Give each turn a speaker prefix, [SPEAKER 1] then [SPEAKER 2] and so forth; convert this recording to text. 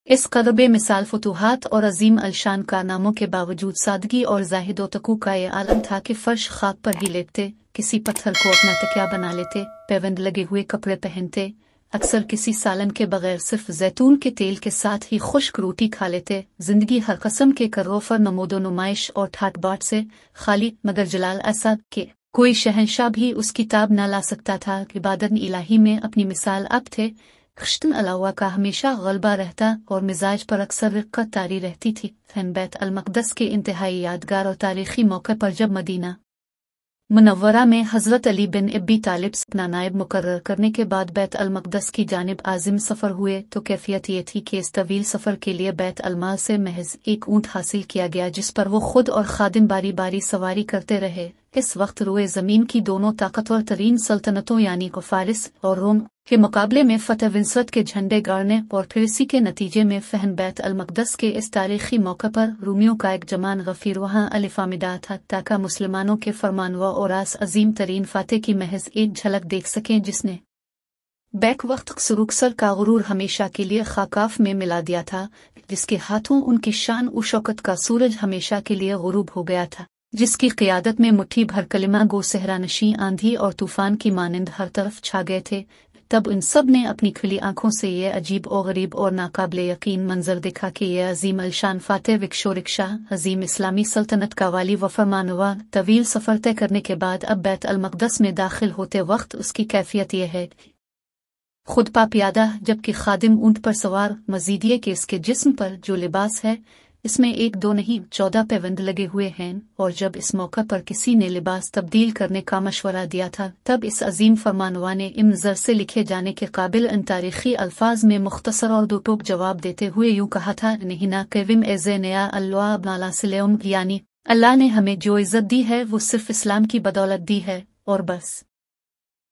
[SPEAKER 1] इस कदर बेमिसाल फतूहात और अजीम अलशान कारनामों के बावजूद सादगी और ज़ाहिद तकू का ये आलम था कि फर्श खाक पर ही लेटते, किसी पत्थर को अपना तकिया बना लेते, पैबंद लगे हुए कपड़े पहनते, अक्सर किसी सालन के बगैर सिर्फ जैतून के तेल के साथ ही खुश्क रोटी खा लेते। जिंदगी हर कस्म के करोफर नमोदो नुमाइश और ठाट बाट से खाली, मगर जलाल ऐसा कि कोई शहंशाह भी उस किताब न ला सकता था। इबादत इलाही में अपनी मिसाल अब थे। खश्तन अलावा का हमेशा गलबा रहता और मिजाज पर अक्सर रिक्कत तारी रहती थी। बैत अल-मक़दस के इंतहाई यादगार और तारीखी मौके पर जब मदीना मुनव्वरा में हज़रत अली बिन अबी तालिब अपना नायब मुकर्रर करने के बाद बैत अल-मक़दस की जानिब आज़िम सफ़र हुए तो कैफियत ये थी कि इस तवील सफ़र के लिए बैत अल-माल से महज एक ऊँट हासिल किया गया, जिस पर वो खुद और खादिम बारी बारी सवारी करते रहे। इस वक्त रोए ज़मीन की दोनों ताकतवर तरीन सल्तनतों यानी को फारिस और रोम के मुकाबले में फतेह विंसरत के झंडे गाड़ने और फिर इसी के नतीजे में फहन बैत अल-मक़दस के इस तारीखी मौके पर रूमियों का एक जमान गफ़ीर वहाँ अलिफ़ामिदा था ताकि मुसलमानों के फरमानवा और आस अजीम तरीन फातेह की महज एक झलक देख सकें, जिसने बैक वक्त सुरुखसर का गुरूर हमेशा के लिए खाकाफ में मिला दिया था, जिसके हाथों उनकी शान व शौकत का सूरज हमेशा के लिए गुरूब हो गया था, जिसकी क़ियादत में मुट्ठी भर कलिमा गो सहरा नशी आंधी और तूफान की मानिंद हर तरफ छा गए थे। तब इन सब ने अपनी खुली आंखों से ये अजीब और गरीब और नाकाबिले यकीन मंजर देखा कि ये अजीम अलशान फातेह विक्शो रिक्शा अजीम इस्लामी सल्तनत का वाली व फरमानवा तवील सफ़र तय करने के बाद अब बैत अल-मक़दस में दाखिल होते वक्त उसकी कैफियत यह है, खुद पापियादा जबकि खादिम ऊँट पर सवार, मजीद ये कि इसके जिस्म पर जो लिबास है इसमें 1 2 नहीं 14 पैबंद लगे हुए हैं। और जब इस मौका पर किसी ने लिबास तब्दील करने का मशवरा दिया था तब इस अजीम फरमानवा ने इन ज़र से लिखे जाने के काबिल इन तारीखी अल्फाज में मुख्तसर और दुटोक जवाब देते हुए यूँ कहा था, नहीं ना केविम एज़े नया अल्लाह अब्नालासिलेम, यानी अल्लाह ने हमें जो इज़्ज़त दी है वो सिर्फ इस्लाम की बदौलत दी है और बस।